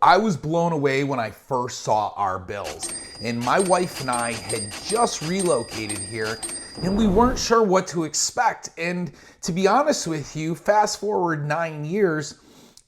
I was blown away when I first saw our bills. And my wife and I had just relocated here and we weren't sure what to expect. And to be honest with you, fast forward 9 years,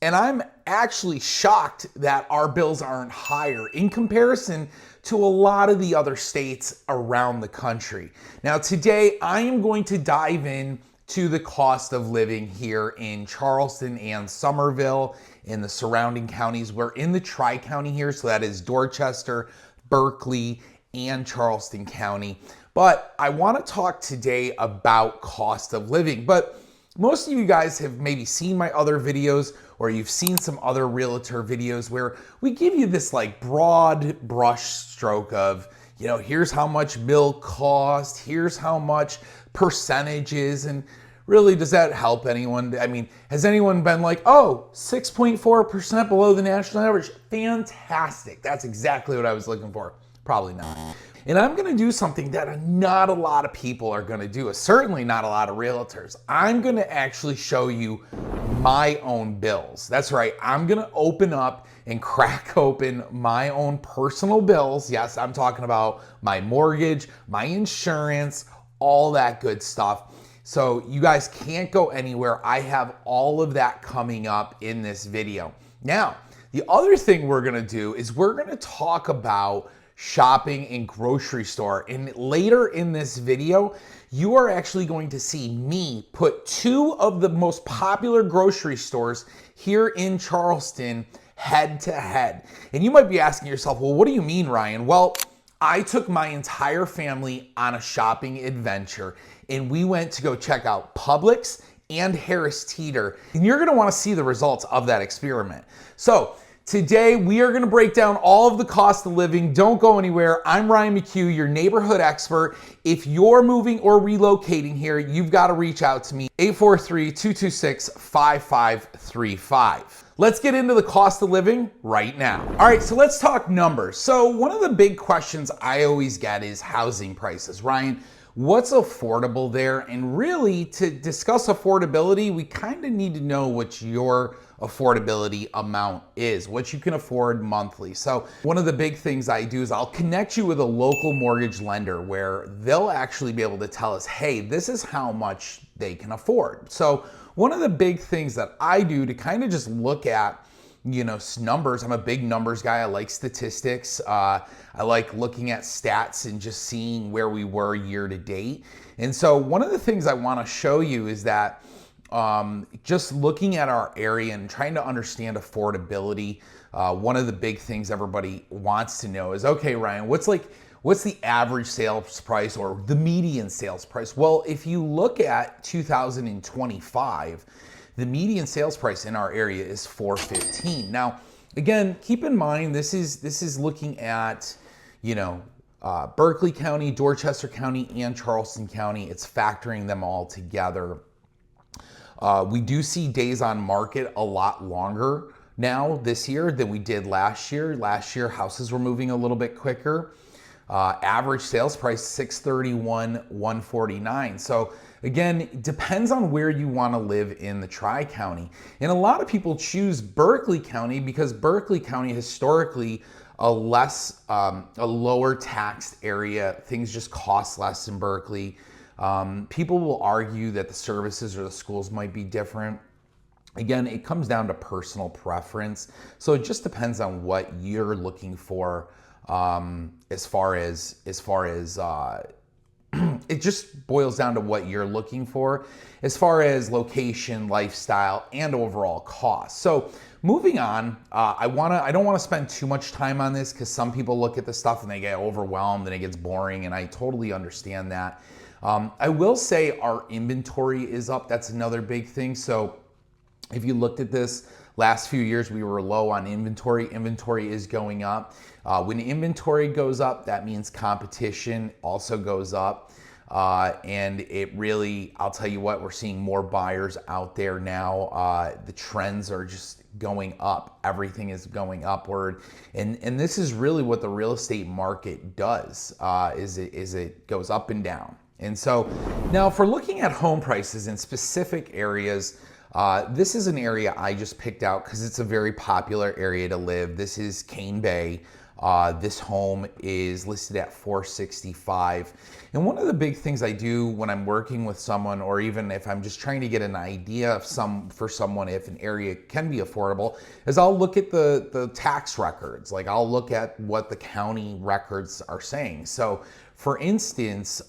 and I'm actually shocked that our bills aren't higher in comparison to a lot of the other states around the country. Now today, I am going to dive in to the cost of living here in Charleston and Somerville, in the surrounding counties. We're in the Tri-County here, so that is Dorchester, Berkeley, and Charleston County. But I want to talk today about cost of living. But most of you guys have maybe seen my other videos, or you've seen some other realtor videos where we give you this like broad brush stroke of, you know, here's how much milk cost, here's how much percentages, and really, does that help anyone? I mean, has anyone been like, oh, 6.4% below the national average? Fantastic. That's exactly what I was looking for. Probably not. And I'm gonna do something that not a lot of people are gonna do, certainly not a lot of realtors. I'm gonna actually show you my own bills. That's right, I'm gonna open up and crack open my own personal bills. Yes, I'm talking about my mortgage, my insurance, all that good stuff. So you guys can't go anywhere. I have all of that coming up in this video. Now, the other thing we're gonna do is we're gonna talk about shopping in grocery store. And later in this video, you are actually going to see me put two of the most popular grocery stores here in Charleston head to head. And you might be asking yourself, well, what do you mean, Ryan? Well, I took my entire family on a shopping adventure and we went to go check out Publix and Harris Teeter. And you're gonna wanna see the results of that experiment. So today we are gonna break down all of the cost of living. Don't go anywhere. I'm Ryan McHugh, your neighborhood expert. If you're moving or relocating here, you've gotta reach out to me, 843-226-5535. Let's get into the cost of living right now. All right, so let's talk numbers. So one of the big questions I always get is housing prices. Ryan, what's affordable there? And really, to discuss affordability, we kind of need to know what your affordability amount is, what you can afford monthly. So one of the big things I do is I'll connect you with a local mortgage lender where they'll actually be able to tell us, hey, this is how much they can afford. So one of the big things that I do to kind of just look at, you know, numbers. I'm a big numbers guy. I like statistics. I like looking at stats and just seeing where we were year to date. And so one of the things I want to show you is that just looking at our area and trying to understand affordability, one of the big things everybody wants to know is, okay, Ryan, what's the average sales price or the median sales price? Well, if you look at 2025, the median sales price in our area is $415. Now, again, keep in mind, this is looking at, you know, Berkeley County, Dorchester County, and Charleston County. It's factoring them all together. We do see days on market a lot longer now this year than we did last year. Last year, houses were moving a little bit quicker. Average sales price, $631,149. So again, it depends on where you want to live in the Tri-County. And a lot of people choose Berkeley County because Berkeley County historically a lower taxed area. Things just cost less in Berkeley. People will argue that the services or the schools might be different. Again, it comes down to personal preference. So it just depends on what you're looking for. As far as it just boils down to what you're looking for as far as location, lifestyle, and overall cost. So moving on, I don't want to spend too much time on this because some people look at the stuff and they get overwhelmed and it gets boring, and I totally understand that. I will say our inventory is up. That's another big thing. So if you looked at this last few years, we were low on inventory. Inventory is going up. When inventory goes up, that means competition also goes up. And it really, I'll tell you what, we're seeing more buyers out there now. The trends are just going up. Everything is going upward. And this is really what the real estate market does, is it goes up and down. And so now if we're looking at home prices in specific areas, This is an area I just picked out because it's a very popular area to live. This is Cane Bay. This home is listed at $465. And one of the big things I do when I'm working with someone, or even if I'm just trying to get an idea of for someone if an area can be affordable, is I'll look at the tax records. Like I'll look at what the county records are saying. So for instance,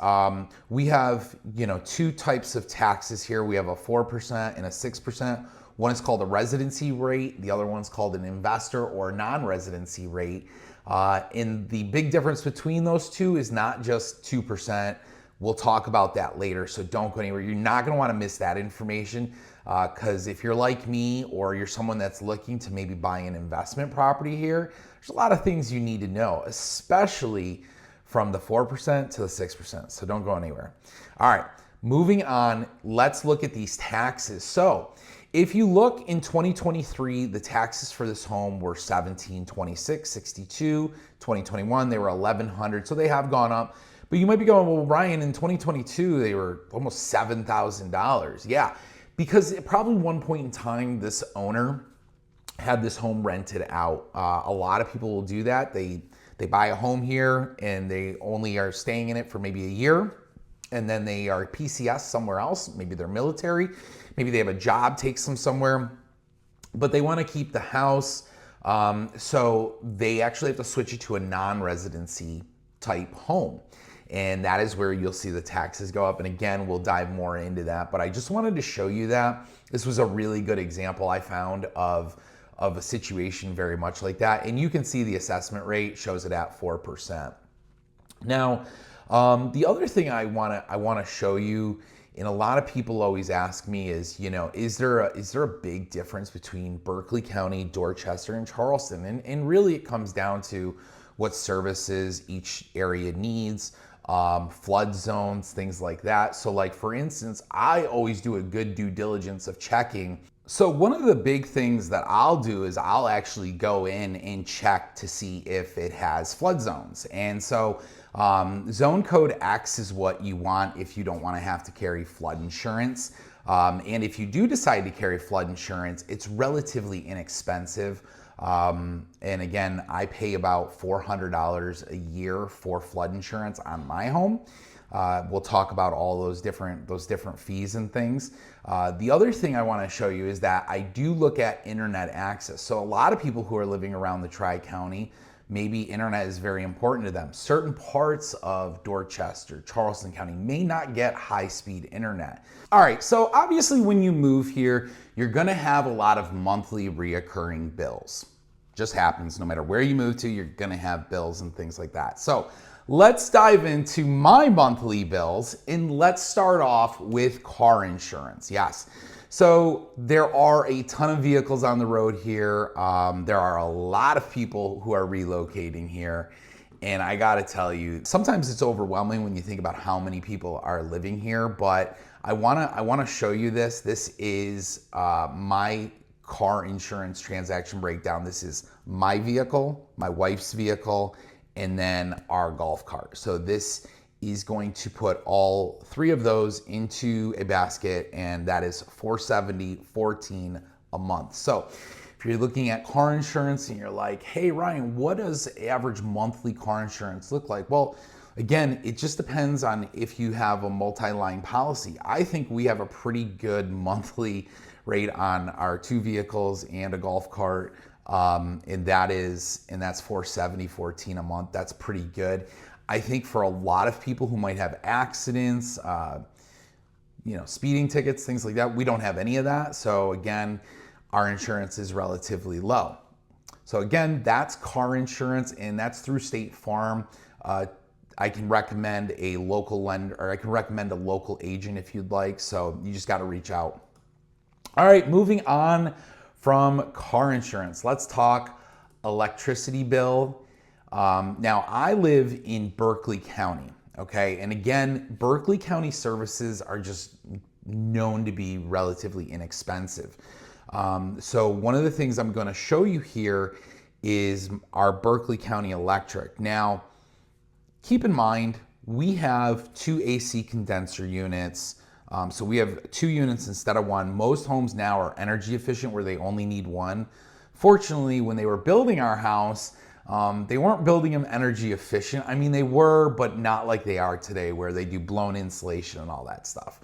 we have, two types of taxes here. We have a 4% and a 6%. One is called a residency rate. The other one's called an investor or non-residency rate. And the big difference between those two is not just 2%. We'll talk about that later, so don't go anywhere. You're not going to want to miss that information because if you're like me or you're someone that's looking to maybe buy an investment property here, there's a lot of things you need to know, especially from the 4% to the 6%. So don't go anywhere. All right, moving on, let's look at these taxes. So if you look in 2023, the taxes for this home were $1,726.62. 2021, they were $1,100, so they have gone up. But you might be going, well, Ryan, in 2022, they were almost $7,000. Yeah, because at probably one point in time, this owner had this home rented out. A lot of people will do that. They buy a home here and they only are staying in it for maybe a year, and then they are PCS somewhere else. Maybe they're military. Maybe they have a job takes them somewhere, but they want to keep the house. So they actually have to switch it to a non-residency type home. And that is where you'll see the taxes go up. And again, we'll dive more into that. But I just wanted to show you that. This was a really good example I found of a situation very much like that. And you can see the assessment rate shows it at 4%. Now, the other thing I want to show you, and a lot of people always ask me is, is there a big difference between Berkeley County, Dorchester, and Charleston? And really it comes down to what services each area needs, flood zones, things like that. So like for instance, I always do a good due diligence of checking. So one of the big things that I'll do is I'll actually go in and check to see if it has flood zones. And so zone code X is what you want if you don't want to have to carry flood insurance. And if you do decide to carry flood insurance, it's relatively inexpensive. And again, I pay about $400 a year for flood insurance on my home. We'll talk about all those different fees and things. The other thing I want to show you is that I do look at internet access. So a lot of people who are living around the Tri-County, maybe internet is very important to them. Certain parts of Dorchester, Charleston County may not get high-speed internet. All right, so obviously when you move here, you're gonna have a lot of monthly reoccurring bills. Just happens, no matter where you move to, you're gonna have bills and things like that. So let's dive into my monthly bills, and let's start off with car insurance. Yes. So there are a ton of vehicles on the road here. There are a lot of people who are relocating here. And I gotta tell you, sometimes it's overwhelming when you think about how many people are living here, but I wanna show you this. This is my car insurance transaction breakdown. This is my vehicle, my wife's vehicle, and then our golf cart. So this is going to put all three of those into a basket, and that is $470.14 a month. So if you're looking at car insurance and you're like, hey Ryan, what does average monthly car insurance look like? Well, again, it just depends on if you have a multi-line policy. I think we have a pretty good monthly rate on our two vehicles and a golf cart. And that's $470.14 a month. That's pretty good. I think for a lot of people who might have accidents, speeding tickets, things like that, we don't have any of that. So again, our insurance is relatively low. So again, that's car insurance, and that's through State Farm. I can recommend a local lender, or I can recommend a local agent if you'd like. So you just got to reach out. All right, moving on from car insurance, let's talk electricity bill. Now, I live in Berkeley County, okay? And again, Berkeley County services are just known to be relatively inexpensive. So one of the things I'm gonna show you here is our Berkeley County Electric. Now, keep in mind, we have two AC condenser units. So we have 2 units instead of 1. Most homes now are energy efficient where they only need 1. Fortunately, when they were building our house, they weren't building them energy efficient. I mean, they were, but not like they are today where they do blown insulation and all that stuff.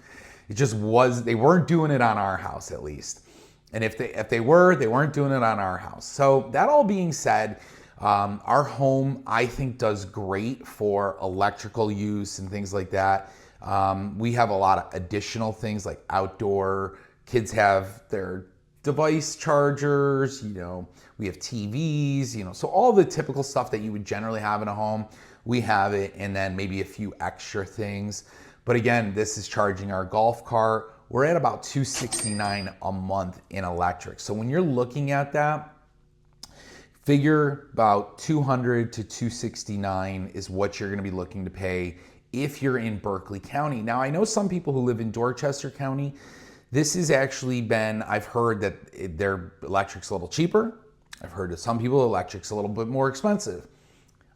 It just was, they weren't doing it on our house at least. And if they were, they weren't doing it on our house. So that all being said, our home, I think, does great for electrical use and things like that. We have a lot of additional things like outdoor, kids have their device chargers, we have TVs, so all the typical stuff that you would generally have in a home, we have it, and then maybe a few extra things. But again, this is charging our golf cart. We're at about $269 a month in electric. So when you're looking at that, figure about $200 to $269 is what you're going to be looking to pay if you're in Berkeley County. Now, I know some people who live in Dorchester County. This has actually been, I've heard that their electric's a little cheaper. I've heard that some people electric's a little bit more expensive.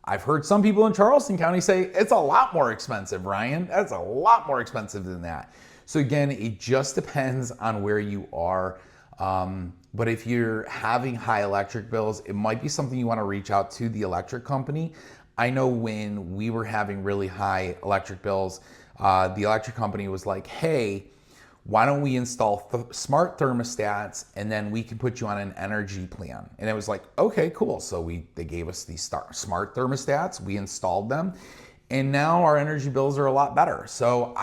I've heard some people in Charleston County say it's a lot more expensive, Ryan. That's a lot more expensive than that. So again, it just depends on where you are. But if you're having high electric bills, it might be something you want to reach out to the electric company. I know when we were having really high electric bills, the electric company was like, hey, why don't we install smart thermostats and then we can put you on an energy plan? And it was like, okay, cool. So they gave us these smart thermostats, we installed them, and now our energy bills are a lot better. So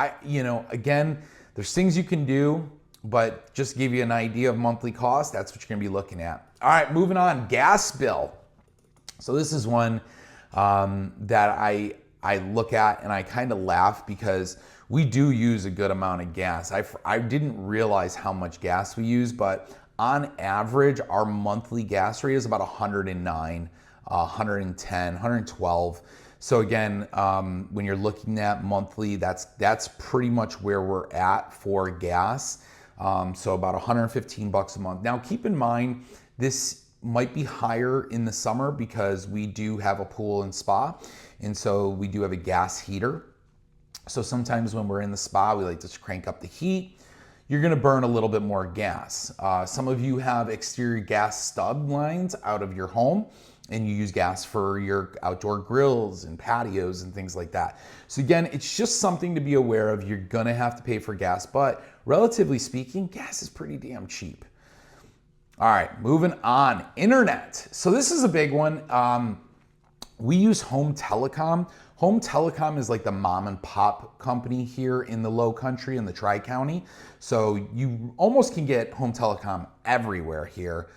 again, there's things you can do, but just to give you an idea of monthly cost, that's what you're gonna be looking at. All right, moving on, gas bill. So this is one that I look at and I kind of laugh because we do use a good amount of gas. I didn't realize how much gas we use, but on average, our monthly gas rate is about 109, 110, 112. So again, when you're looking at monthly, that's pretty much where we're at for gas. So about 115 bucks a month. Now keep in mind, this might be higher in the summer because we do have a pool and spa. And so we do have a gas heater. So sometimes when we're in the spa, we like to crank up the heat. You're gonna burn a little bit more gas. Some of you have exterior gas stub lines out of your home and you use gas for your outdoor grills and patios and things like that. So again, it's just something to be aware of. You're gonna have to pay for gas, but relatively speaking, gas is pretty damn cheap. All right, moving on, internet. So this is a big one. We use Home Telecom. Home Telecom is like the mom and pop company here in the Low Country, in the Tri-County. So you almost can get Home Telecom everywhere here.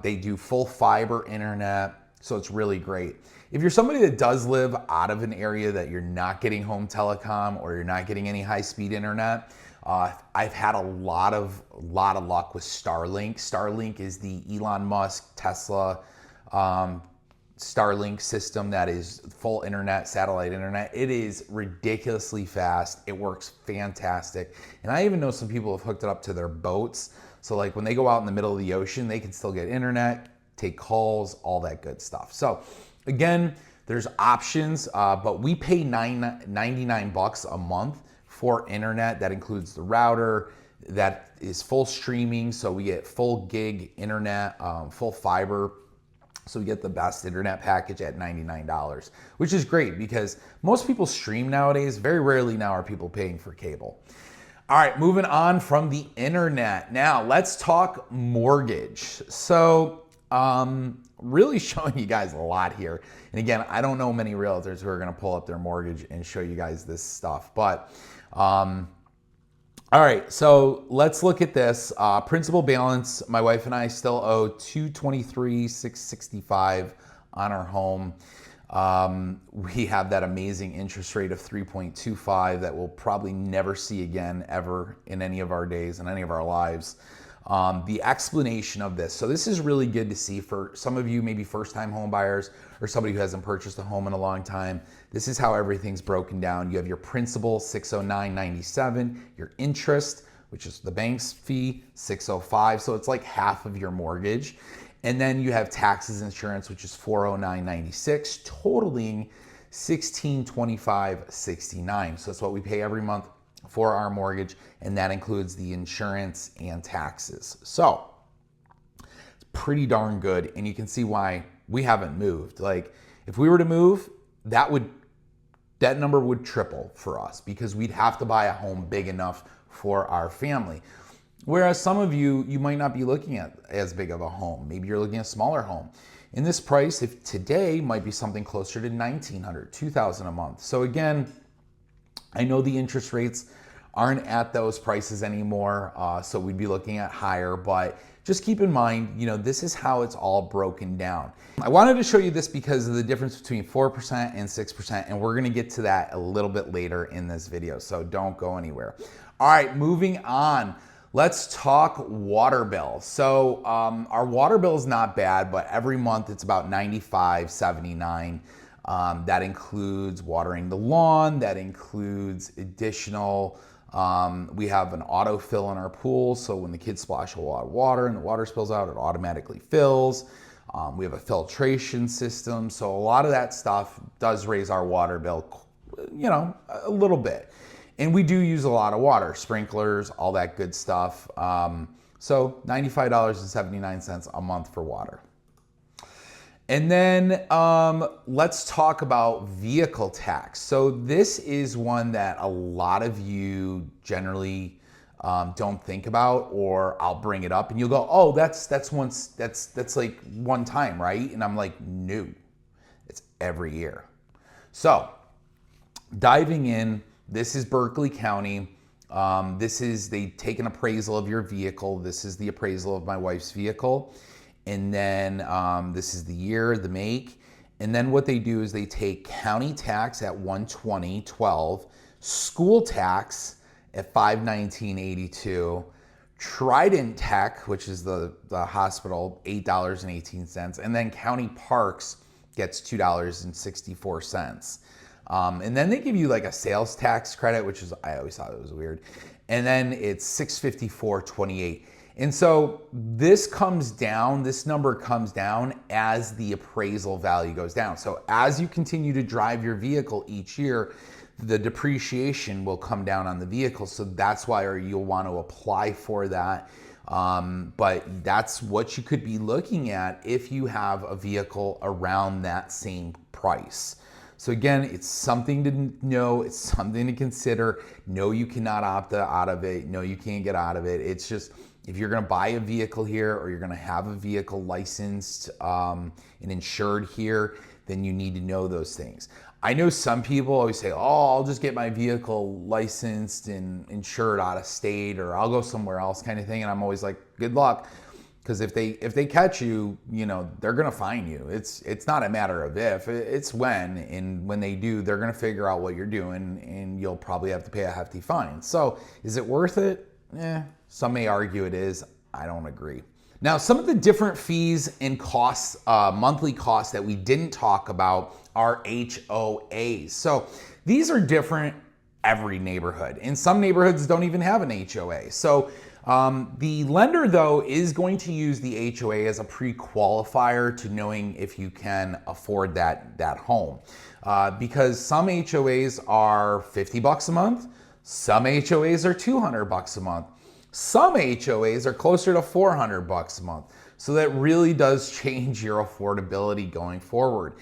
They do full fiber internet, so it's really great. If you're somebody that does live out of an area that you're not getting Home Telecom or you're not getting any high-speed internet, I've had a lot of luck with Starlink. Starlink is the Elon Musk, Tesla, Starlink system that is full internet, satellite internet. It is ridiculously fast. It works fantastic. And I even know some people have hooked it up to their boats. So like when they go out in the middle of the ocean, they can still get internet, take calls, all that good stuff. So again, there's options, but we pay $99 bucks a month for internet. That includes the router, that is full streaming. So we get full gig internet, full fiber. So we get the best internet package at $99, which is great because most people stream nowadays. Very rarely now are people paying for cable. All right, moving on from the internet. Now let's talk mortgage. So really showing you guys a lot here. And again, I don't know many realtors who are gonna pull up their mortgage and show you guys this stuff, but all right, so let's look at this. Principal balance, my wife and I still owe $223,665 on our home. We have that amazing interest rate of 3.25 that we'll probably never see again ever in any of our days, in any of our lives. The explanation of this. So this is really good to see for some of you, maybe first-time home buyers or somebody who hasn't purchased a home in a long time. This is how everything's broken down. You have your principal, $609.97, your interest, which is the bank's fee, $605. So it's like half of your mortgage. And then you have taxes, insurance, which is $409.96, totaling $1,625.69. So that's what we pay every month for our mortgage, and that includes the insurance and taxes. So it's pretty darn good, and you can see why we haven't moved. Like, if we were to move, that number would triple for us, because we'd have to buy a home big enough for our family. Whereas some of you might not be looking at as big of a home. Maybe you're looking at a smaller home. And this price, if today, might be something closer to $1,900, $2,000 a month. So again, I know the interest rates aren't at those prices anymore, so we'd be looking at higher, but just keep in mind, this is how it's all broken down. I wanted to show you this because of the difference between 4% and 6%, and we're gonna get to that a little bit later in this video, so don't go anywhere. All right, moving on. Let's talk water bill. So our water bill is not bad, but every month it's about $95.79. That includes watering the lawn, that includes additional, we have an autofill in our pool, so when the kids splash a lot of water and the water spills out, it automatically fills. We have a filtration system, so a lot of that stuff does raise our water bill, a little bit. And we do use a lot of water, sprinklers, all that good stuff. So $95.79 a month for water. And then let's talk about vehicle tax. So this is one that a lot of you generally don't think about, or I'll bring it up and you'll go, oh, that's like one time, right? And I'm like, no, it's every year. So diving in, this is Berkeley County. They take an appraisal of your vehicle. This is the appraisal of my wife's vehicle. And then this is the year, the make. And then what they do is they take county tax at $120.12, school tax at $519.82, Trident Tech, which is the hospital, $8.18, and then county parks gets $2.64. And then they give you like a sales tax credit, which is, I always thought it was weird. And then it's $654.28. And so this number comes down as the appraisal value goes down. So as you continue to drive your vehicle each year, the depreciation will come down on the vehicle. So that's why you'll want to apply for that. But that's what you could be looking at if you have a vehicle around that same price. So again, it's something to know, it's something to consider. No, you cannot opt out of it. No, you can't get out of it. It's just, if you're gonna buy a vehicle here, or you're gonna have a vehicle licensed and insured here, then you need to know those things. I know some people always say, oh, I'll just get my vehicle licensed and insured out of state, or I'll go somewhere else kind of thing. And I'm always like, good luck. Because if they catch you, they're gonna fine you. It's not a matter of if, it's when. And when they do, they're gonna figure out what you're doing, and you'll probably have to pay a hefty fine. So is it worth it? Some may argue it is. I don't agree. Now, some of the different fees and costs, monthly costs that we didn't talk about are HOAs. So these are different every neighborhood. And some neighborhoods don't even have an HOA. So the lender, though, is going to use the HOA as a pre-qualifier to knowing if you can afford that home. Because some HOAs are $50 a month, some HOAs are $200 a month, some HOAs are closer to $400 a month. So that really does change your affordability going forward.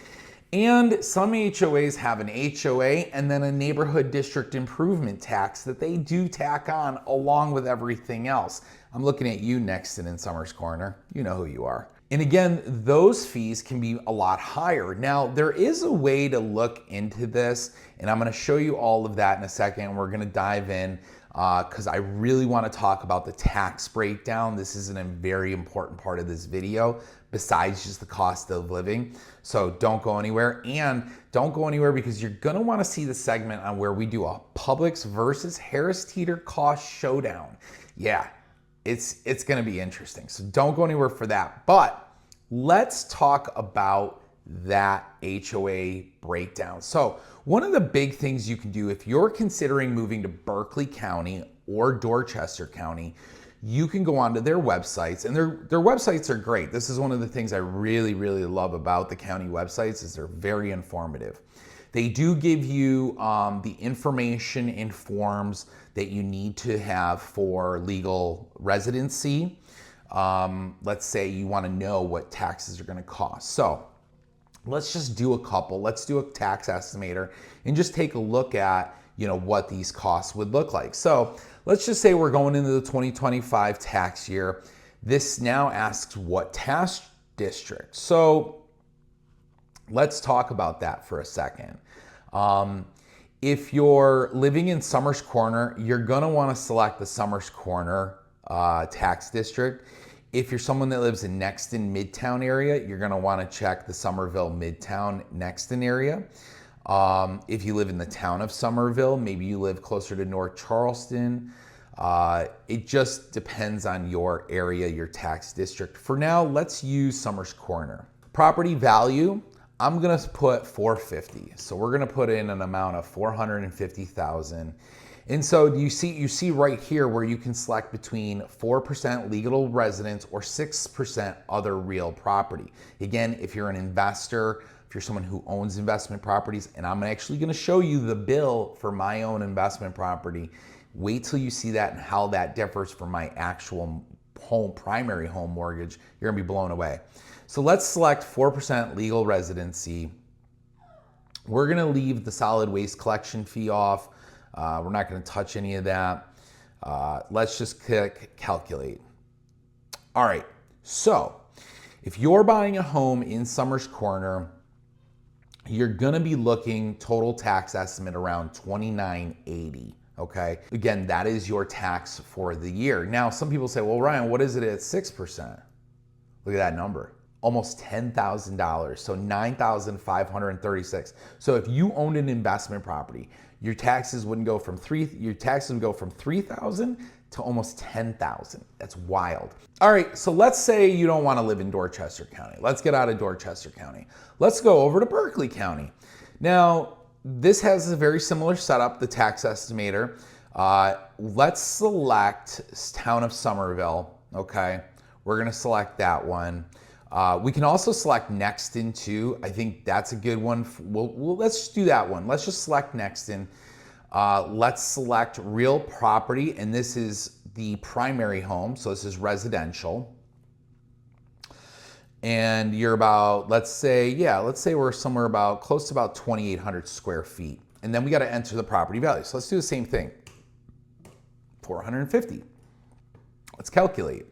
And some HOAs have an HOA and then a neighborhood district improvement tax that they do tack on along with everything else. I'm looking at you, Nexton in Summers Corner. You know who you are. And again, those fees can be a lot higher. Now, there is a way to look into this, and I'm gonna show you all of that in a second. We're gonna dive in because I really wanna talk about the tax breakdown. This is a very important part of this video, besides just the cost of living. So don't go anywhere, and don't go anywhere because you're gonna wanna see the segment on where we do a Publix versus Harris Teeter cost showdown. Yeah, it's gonna be interesting. So don't go anywhere for that. But let's talk about that HOA breakdown. So one of the big things you can do if you're considering moving to Berkeley County or Dorchester County, you can go onto their websites, and their websites are great. This is one of the things I really, really love about the county websites, is they're very informative. They do give you the information and forms that you need to have for legal residency. Let's say you want to know what taxes are going to cost. So let's just do a couple. Let's do a tax estimator and just take a look at, what these costs would look like. So let's just say we're going into the 2025 tax year. This now asks what tax district. So let's talk about that for a second. If you're living in Summers Corner, you're gonna wanna select the Summers Corner tax district. If you're someone that lives in Nexton Midtown area, you're gonna wanna check the Somerville Midtown Nexton area. If you live in the town of Somerville, maybe you live closer to North Charleston. It just depends on your area, your tax district. For now, let's use Summers Corner. Property value, I'm gonna put 450. So we're gonna put in an amount of 450,000. And so you see right here where you can select between 4% legal residence or 6% other real property. Again, if you're an investor, if you're someone who owns investment properties, and I'm actually gonna show you the bill for my own investment property. Wait till you see that and how that differs from my actual primary home mortgage. You're gonna be blown away. So let's select 4% legal residency. We're gonna leave the solid waste collection fee off. We're not gonna touch any of that. Let's just click calculate. All right, so if you're buying a home in Summers Corner, you're gonna be looking total tax estimate around $29.80. Okay, again, that is your tax for the year. Now, some people say, well, Ryan, what is it at 6%? Look at that number, almost $10,000, so $9,536. So if you owned an investment property, your taxes would go from $3,000 to almost $10,000. That's wild. All right, so let's say you don't want to live in Dorchester County. Let's get out of Dorchester County. Let's go over to Berkeley County. Now, this has a very similar setup, the tax estimator. Let's select town of Somerville, okay? We're gonna select that one. We can also select Nexton too. I think that's a good one. Let's just do that one. Let's just select Nexton. Let's select real property, and this is the primary home, so this is residential. And you're about, let's say we're somewhere about close to about 2,800 square feet. And then we got to enter the property value. So let's do the same thing. 450. Let's calculate.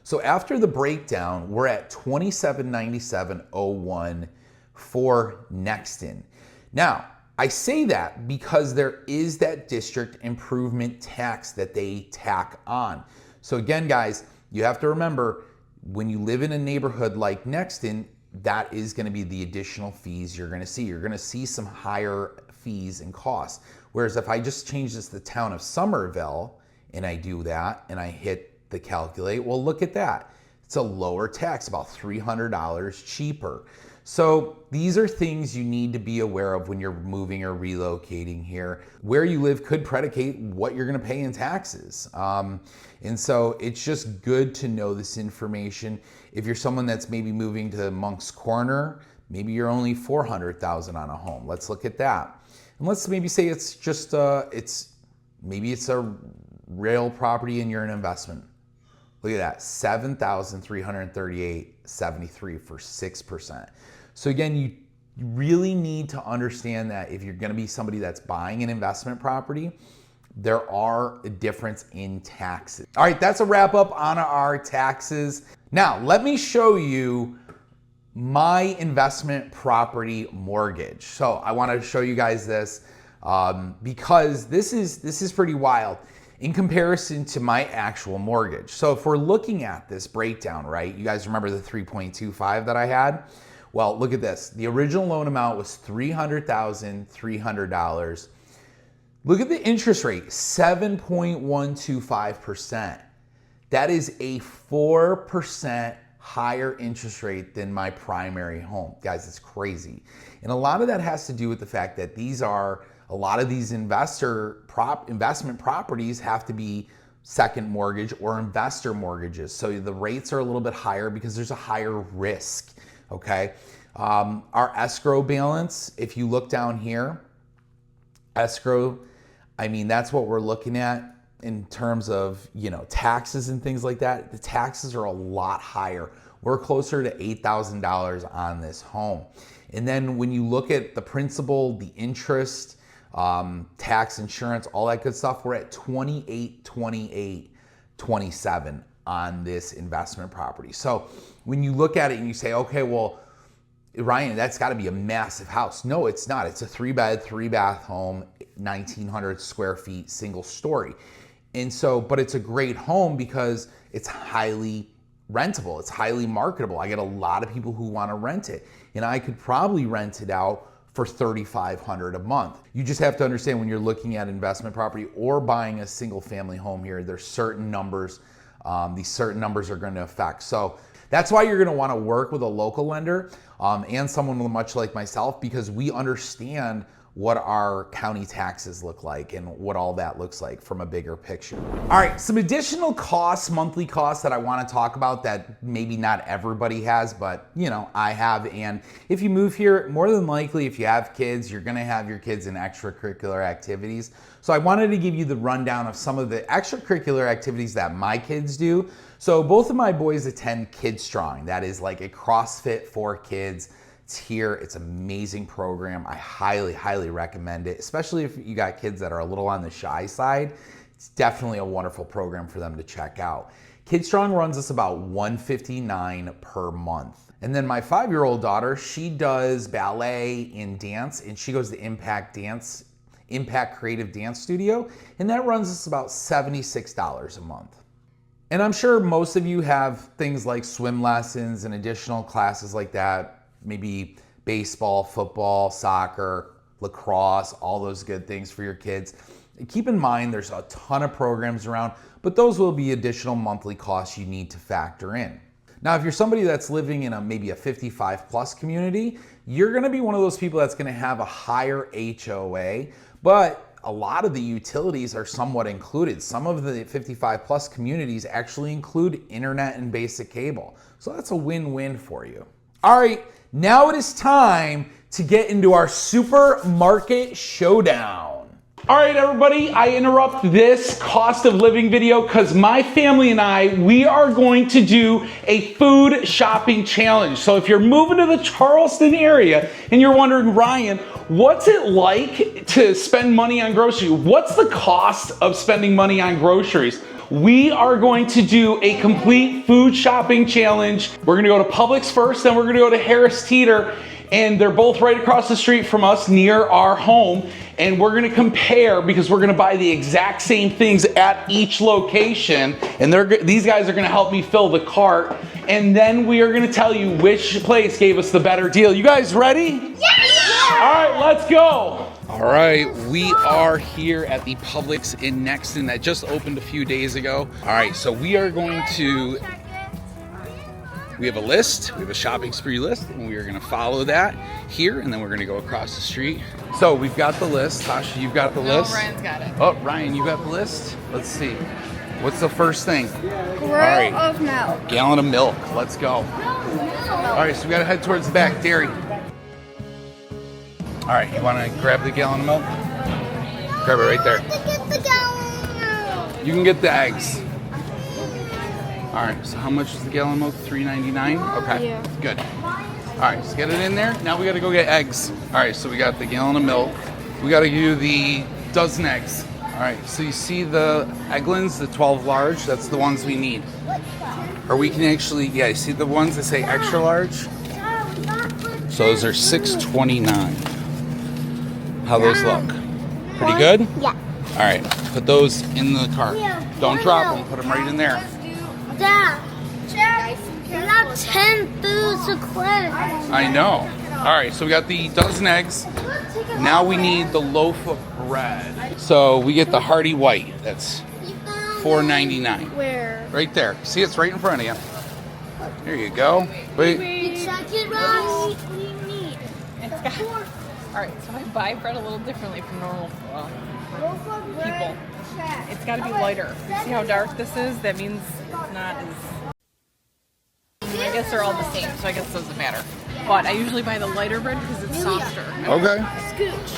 So after the breakdown, we're at $2797.01 for Nexton. Now, I say that because there is that district improvement tax that they tack on. So again, guys, you have to remember, when you live in a neighborhood like Nexton, that is going to be the additional fees you're going to see. You're going to see some higher fees and costs. Whereas if I just change this to the town of Somerville and I do that and I hit the calculate, well, look at that. It's a lower tax, about $300 cheaper. So these are things you need to be aware of when you're moving or relocating here. Where you live could predicate what you're going to pay in taxes. And so it's just good to know this information. If you're someone that's maybe moving to Moncks Corner, maybe you're only $400,000 on a home. Let's look at that. And let's maybe say it's just, maybe it's a real property and you're an investment. Look at that, $7,338.73 for 6%. So again, you really need to understand that if you're gonna be somebody that's buying an investment property, there are a difference in taxes. All right, that's a wrap up on our taxes. Now, let me show you my investment property mortgage. So I wanna show you guys this because this is pretty wild in comparison to my actual mortgage. So if we're looking at this breakdown, right, you guys remember the 3.25 that I had? Well, look at this. The original loan amount was $300,300. Look at the interest rate, 7.125%. That is a 4% higher interest rate than my primary home. Guys, it's crazy. And a lot of that has to do with the fact that a lot of these investment properties have to be second mortgage or investor mortgages. So the rates are a little bit higher because there's a higher risk, okay? Our escrow balance, if you look down here, escrow, I mean, that's what we're looking at in terms of, you know, taxes and things like that. The taxes are a lot higher. We're closer to $8,000 on this home. And then when you look at the principal, the interest, tax, insurance, all that good stuff, we're at 28, 28, 27 on this investment property. So when you look at it and you say, okay, well, Ryan, that's got to be a massive house. No, it's not. It's a 3-bed, 3-bath home, 1,900 square feet, single story. And so, but it's a great home because it's highly rentable. It's highly marketable. I get a lot of people who want to rent it, and I could probably rent it out for $3,500 a month. You just have to understand when you're looking at investment property or buying a single family home here, there's certain numbers, these certain numbers are going to affect. So that's why you're going to want to work with a local lender and someone much like myself, because we understand what our county taxes look like and what all that looks like from a bigger picture. All right, some additional costs, monthly costs that I want to talk about that maybe not everybody has, but you know, I have. And if you move here, more than likely, if you have kids, you're gonna have your kids in extracurricular activities. So I wanted to give you the rundown of some of the extracurricular activities that my kids do. So both of my boys attend Kids Strong. That is like a CrossFit for kids. It's here, it's an amazing program. I highly, highly recommend it, especially if you got kids that are a little on the shy side. It's definitely a wonderful program for them to check out. Kids Strong runs us about $159 per month. And then my 5-year-old daughter, she does ballet and dance, and she goes to Impact Creative Dance Studio, and that runs us about $76 a month. And I'm sure most of you have things like swim lessons and additional classes like that, maybe baseball, football, soccer, lacrosse, all those good things for your kids. And keep in mind, there's a ton of programs around, but those will be additional monthly costs you need to factor in. Now, if you're somebody that's living in maybe a 55 plus community, you're gonna be one of those people that's gonna have a higher HOA, but a lot of the utilities are somewhat included. Some of the 55 plus communities actually include internet and basic cable. So that's a win-win for you. All right, now it is time to get into our supermarket showdown. All right, everybody, I interrupt this cost of living video because my family and we are going to do a food shopping challenge. So if you're moving to the Charleston area and you're wondering, Ryan, what's it like to spend money on groceries? What's the cost of spending money on groceries? We are going to do a complete food shopping challenge. We're gonna go to Publix first, then we're gonna go to Harris Teeter, and they're both right across the street from us near our home. And we're gonna compare because we're gonna buy the exact same things at each location. And these guys are gonna help me fill the cart. And then we are gonna tell you which place gave us the better deal. You guys ready? Yeah! All right, let's go. All right, we are here at the Publix in Nexton that just opened a few days ago. All right, so we have a list, we have a shopping spree list, and we are gonna follow that here, and then we're gonna go across the street. So we've got the list. Tasha, you've got the list? Ryan's got it. Oh, Ryan, you got the list? Let's see. What's the first thing? Gallon of milk. Gallon of milk, let's go. All right, so we gotta head towards the back, dairy. All right, you wanna grab the gallon of milk? Grab it right there. You can get the eggs. All right, so how much is the gallon of milk? $3.99? Okay, Yeah. good. All right, so get it in there. Now we gotta go get eggs. All right, so we got the gallon of milk. We gotta do the dozen eggs. All right, so you see the Egglins, the 12 large, that's the ones we need. Or we can actually, yeah, you see the ones that say extra large? So those are $6.29. How those look? Pretty good? Yeah. All right, put those in the cart. Don't drop them, put them right in there. Dad, not 10 foods a clip. I know. All right, so we got the dozen eggs. Now we need the loaf of bread. So we get the Hearty White. That's $4.99. Where? Right there. See, it's right in front of you. There you go. Wait. You check it, Ron. It's got, all right, so I buy bread a little differently from normal people. It's got to be lighter. You see how dark this is? That means it's not as... I guess they're all the same, so I guess it doesn't matter. but I usually buy the lighter bread because it's softer. Okay.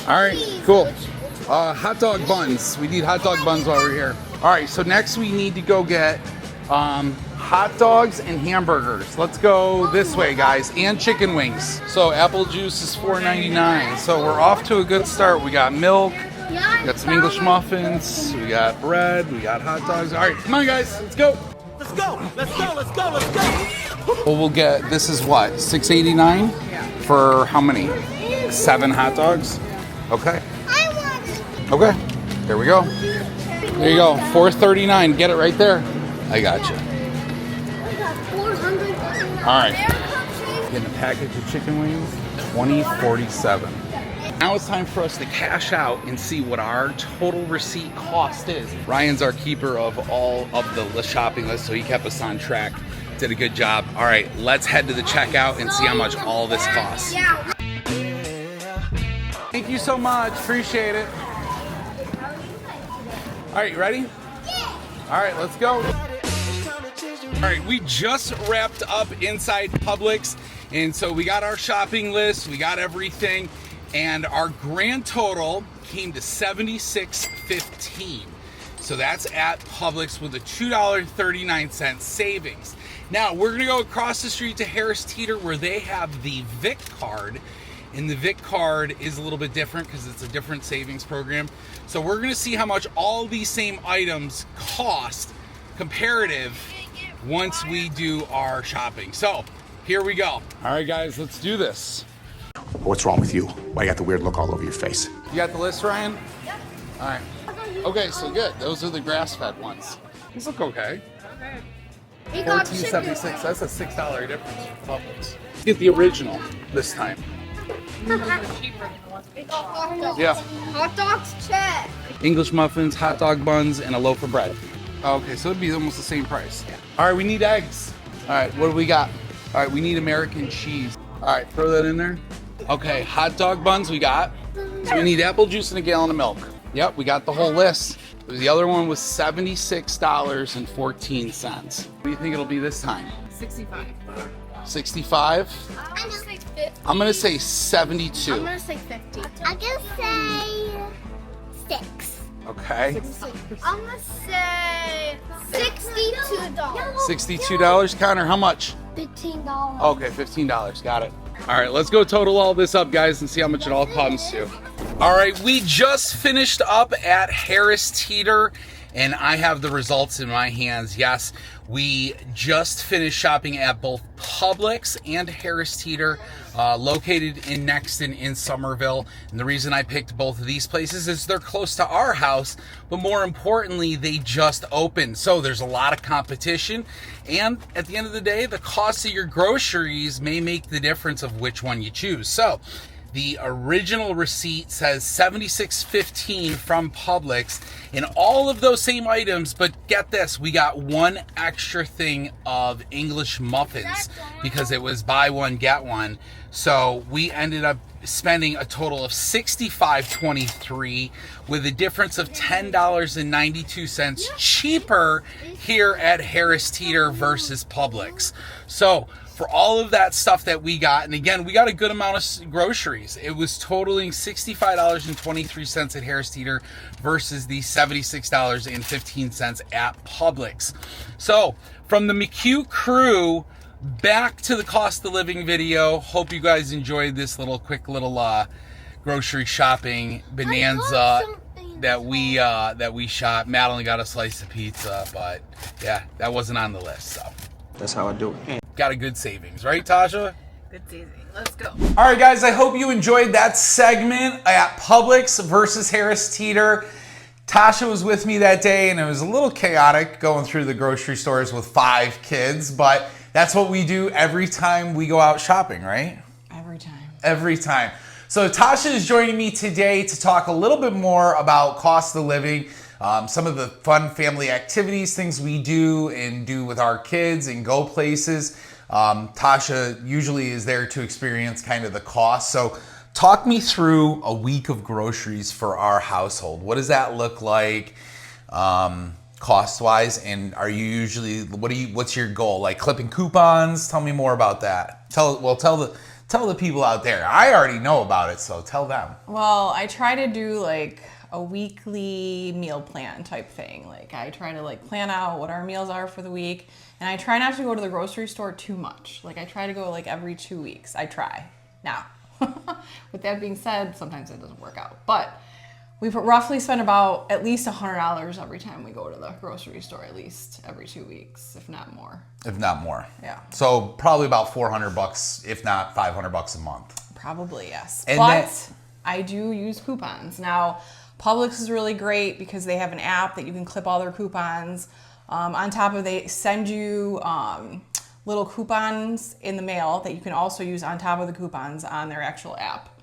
All right, cool. Hot dog buns. We need hot dog buns while we're here. All right, so next we need to go get hot dogs and hamburgers. Let's go this way, guys, and chicken wings. So apple juice is $4.99. So we're off to a good start. We got milk, we got some English muffins, we got bread, we got hot dogs. All right, come on, guys, let's go. Let's go, let's go, let's go, let's go. Well, we'll get, this is what, $6.89 for how many? 7 hot dogs? Okay. Okay, there we go. There you go, $4.39. Get it right there. I got you. All right. Getting a package of chicken wings, $20.47. Now it's time for us to cash out and see what our total receipt cost is. Ryan's our keeper of all of the shopping list, so he kept us on track. Did a good job. All right, let's head to the checkout and see how much all this costs. Thank you so much. Appreciate it. All right, you ready? All right, let's go. All right, we just wrapped up inside Publix, and so we got our shopping list, we got everything, and our grand total came to $76.15. So that's at Publix with a $2.39 savings. Now we're gonna go across the street to Harris Teeter where they have the Vic card. And the Vic card is a little bit different because it's a different savings program. So we're gonna see how much all these same items cost comparative once we do our shopping. So here we go. All right, guys, let's do this. What's wrong with you? Why you got the weird look all over your face? You got the list, Ryan? Yep. All right. Okay, so good. Those are the grass-fed ones. These look okay. $14.76. That's a $6 difference for Publix. Get the original this time. Yeah. Hot dogs, check. English muffins, hot dog buns, and a loaf of bread. Okay, so it'd be almost the same price. All right, we need eggs. All right, what do we got? All right, we need American cheese. All right, throw that in there. Okay, hot dog buns we got. So we need apple juice and a gallon of milk. Yep, we got the whole list. The other one was $76.14. What do you think it'll be this time? 65. 65? I'm gonna say 72. I'm gonna say 50. I'm gonna say 6. Okay. I'm gonna say $62. $62. Connor, how much? $15. Okay, $15. Got it. All right, let's go total all this up, guys, and see how much it all comes to. All right, we just finished up at Harris Teeter, and I have the results in my hands. Yes, we just finished shopping at both Publix and Harris Teeter, located in Nexton in Somerville. And the reason I picked both of these places is they're close to our house, but more importantly, they just opened. So there's a lot of competition. And at the end of the day, the cost of your groceries may make the difference of which one you choose. So the original receipt says $76.15 from Publix in all of those same items, but get this, we got one extra thing of English muffins because it was buy one, get one. So we ended up spending a total of $65.23 with a difference of $10.92 cheaper here at Harris Teeter versus Publix. So for all of that stuff that we got, and again, we got a good amount of groceries. It was totaling $65.23 at Harris Teeter versus the $76.15 at Publix. So from the McHugh crew, back to the cost of living video. Hope you guys enjoyed this quick little grocery shopping bonanza that we shot. Madeline got a slice of pizza, but yeah, that wasn't on the list. So That's how I do it. got a good savings, right, Tasha? Good season. Let's go. All right, guys, I hope you enjoyed that segment at Publix versus Harris Teeter. Tasha was with me that day, and it was a little chaotic going through the grocery stores with 5 kids, but that's what we do every time we go out shopping, right? Every time. Every time. So Tasha is joining me today to talk a little bit more about cost of living, some of the fun family activities, things we do and do with our kids and go places. Tasha usually is there to experience kind of the cost. So talk me through a week of groceries for our household. What does that look like cost-wise? And are you usually, what's your goal? Like clipping coupons? Tell me more about that. Tell Tell the people out there. I already know about it, so tell them. Well, I try to do like a weekly meal plan type thing. Like I try to like plan out what our meals are for the week, and I try not to go to the grocery store too much. Like I try to go like every 2 weeks. I try. Now, with that being said, sometimes it doesn't work out, but we roughly spend about at least $100 every time we go to the grocery store, at least every 2 weeks, if not more. If not more. Yeah. So probably about $400, if not $500 a month. Probably, yes. And but I do use coupons. Now, Publix is really great because they have an app that you can clip all their coupons. On top of they send you little coupons in the mail that you can also use on top of the coupons on their actual app.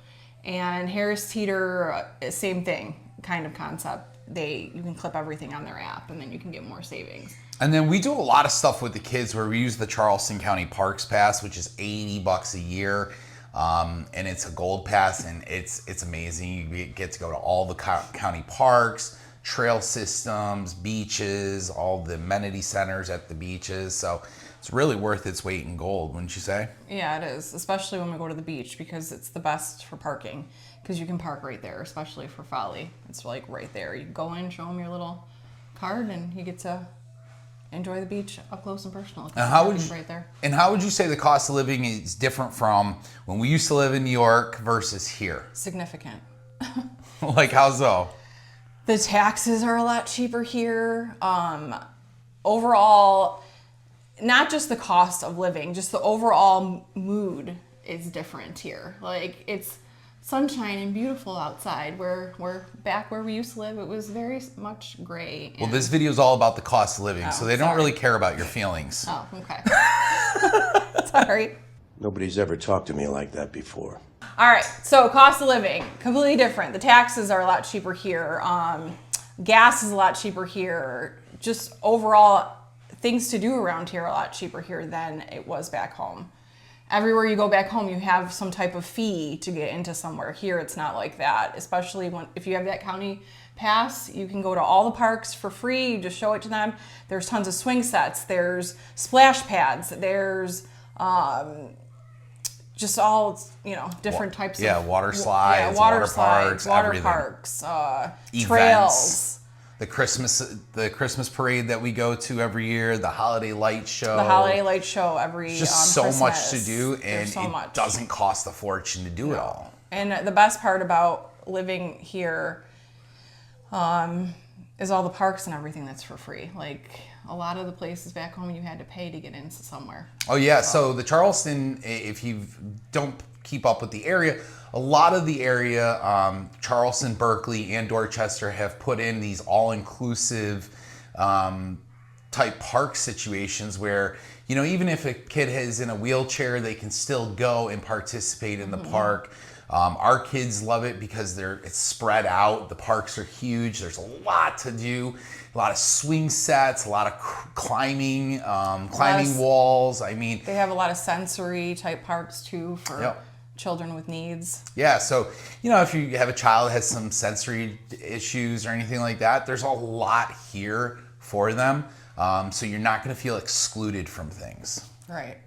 And Harris Teeter, same thing, kind of concept. You can clip everything on their app, and then you can get more savings. And then we do a lot of stuff with the kids where we use the Charleston County Parks Pass, which is $80 a year. And it's a gold pass, and it's amazing. You get to go to all the county parks, trail systems, beaches, all the amenity centers at the beaches. So it's really worth its weight in gold, wouldn't you say? Yeah, it is, especially when we go to the beach because it's the best for parking because you can park right there, especially for Folly. It's like right there. You go in, show them your little card, and you get to enjoy the beach up close and personal. And how would you, right there. And how would you say the cost of living is different from when we used to live in New York versus here? Significant. Like how so? The taxes are a lot cheaper here. Overall, not just the cost of living, just the overall mood is different here. Like it's sunshine and beautiful outside. Where we're back where we used to live, it was very much gray. Well, this video is all about the cost of living, so they don't sorry. really care about your feelings. Oh, okay. Sorry. Nobody's ever talked to me like that before. All right, so cost of living, completely different. The taxes are a lot cheaper here. Gas is a lot cheaper here. Just overall, things to do around here are a lot cheaper here than it was back home. Everywhere you go back home, you have some type of fee to get into somewhere. Here, it's not like that, especially if you have that county pass, you can go to all the parks for free. You just show it to them. There's tons of swing sets. There's splash pads. There's just all, different types of... water slides, water parks, water everything. parks, Events. trails. The Christmas parade that we go to every year, the holiday light show. The holiday light show every Just so Christmas. much to do, and There's so much. doesn't cost a fortune to do it all. And the best part about living here is all the parks and everything that's for free. Like a lot of the places back home, you had to pay to get into somewhere. Oh yeah, so the Charleston, if you don't keep up with the area, a lot of the area, Charleston, Berkeley, and Dorchester have put in these all-inclusive type park situations where, even if a kid is in a wheelchair, they can still go and participate in the park. Our kids love it because it's spread out. The parks are huge. There's a lot to do, a lot of swing sets, a lot of climbing walls. I mean, they have a lot of sensory type parks too for Yep. children with needs. Yeah, so, if you have a child that has some sensory issues or anything like that, there's a lot here for them. So you're not going to feel excluded from things. Right.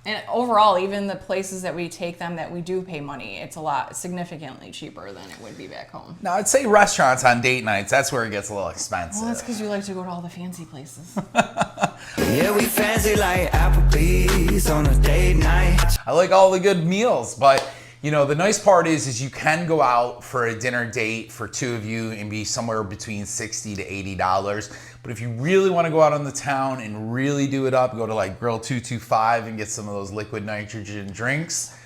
And overall, even the places that we take them that we do pay money, it's significantly cheaper than it would be back home. Now, I'd say restaurants on date nights, that's where it gets a little expensive. Well, that's because you like to go to all the fancy places. Yeah, we fancy like Applebee's on a date night. I like all the good meals, but the nice part is you can go out for a dinner date for two of you and be somewhere between $60 to $80. But if you really want to go out on the town and really do it up, go to like Grill 225 and get some of those liquid nitrogen drinks.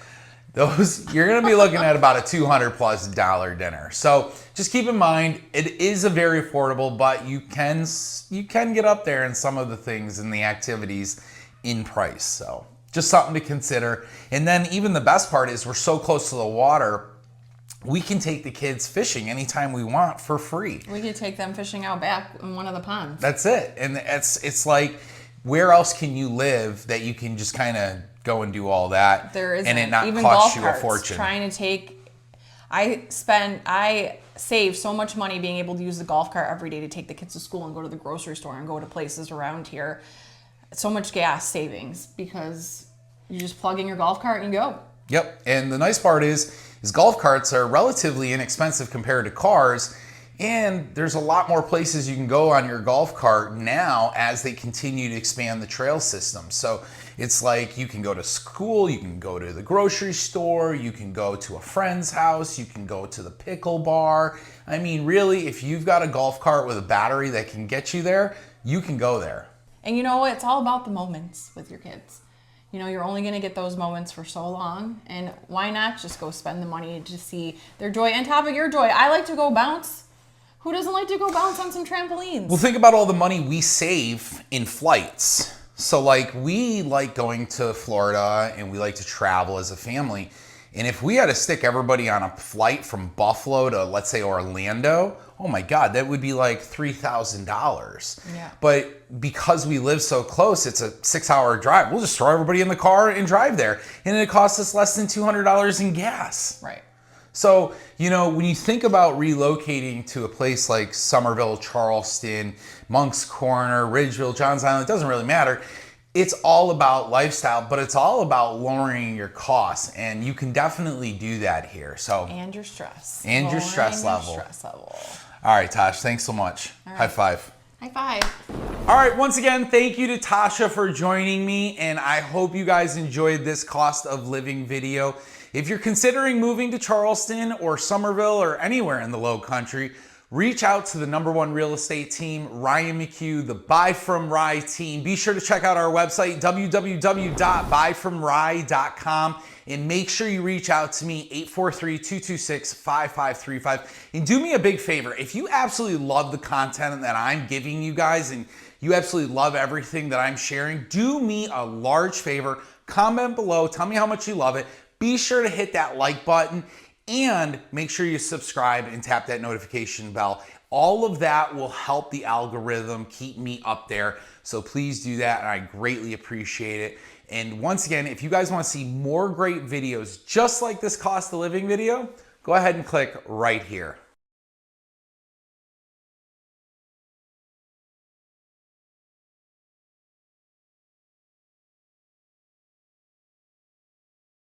You're going to be looking at about a $200+ dinner. So just keep in mind, it is a very affordable, but you can get up there in some of the things and the activities in price. So just something to consider. And then even the best part is we're so close to the water, we can take the kids fishing anytime we want for free. We could take them fishing out back in one of the ponds. That's it. And it's like, where else can you live that you can just kind of go and do all that There isn't. and it not Even cost golf you carts, a fortune? I save so much money being able to use the golf cart every day to take the kids to school and go to the grocery store and go to places around here. So much gas savings because you just plug in your golf cart and go. Yep, and the nice part is golf carts are relatively inexpensive compared to cars, and there's a lot more places you can go on your golf cart now as they continue to expand the trail system. So it's like you can go to school, you can go to the grocery store, you can go to a friend's house, you can go to the pickle bar. I mean, really, if you've got a golf cart with a battery that can get you there, you can go there. And you know what? It's all about the moments with your kids. You know, you're only going to get those moments for so long. And why not just go spend the money to see their joy on top of your joy? I like to go bounce. Who doesn't like to go bounce on some trampolines? Well, think about all the money we save in flights. So like we like going to Florida and we like to travel as a family. And if we had to stick everybody on a flight from Buffalo to, let's say, Orlando, oh my God, that would be like $3,000. Yeah. But because we live so close, it's a 6-hour drive. We'll just throw everybody in the car and drive there. And it costs us less than $200 in gas. Right. So, you know, when you think about relocating to a place like Somerville, Charleston, Moncks Corner, Ridgeville, Johns Island, it doesn't really matter. It's all about lifestyle, but it's all about lowering your costs, and you can definitely do that here. So, And your stress. And your stress level. All right, Tosh, thanks so much. All right. High five. High five. All right, once again, thank you to Tasha for joining me, and I hope you guys enjoyed this cost of living video. If you're considering moving to Charleston or Somerville or anywhere in the Low Country, reach out to the #1 real estate team, Ryan McHugh, the Buy From Rye team. Be sure to check out our website, www.buyfromrye.com, and make sure you reach out to me, 843-226-5535. And do me a big favor, if you absolutely love the content that I'm giving you guys and you absolutely love everything that I'm sharing, do me a large favor, comment below, tell me how much you love it. Be sure to hit that like button and make sure you subscribe and tap that notification bell. All of that will help the algorithm keep me up there. So please do that, and I greatly appreciate it. And once again, if you guys want to see more great videos just like this cost of living video, go ahead and click right here.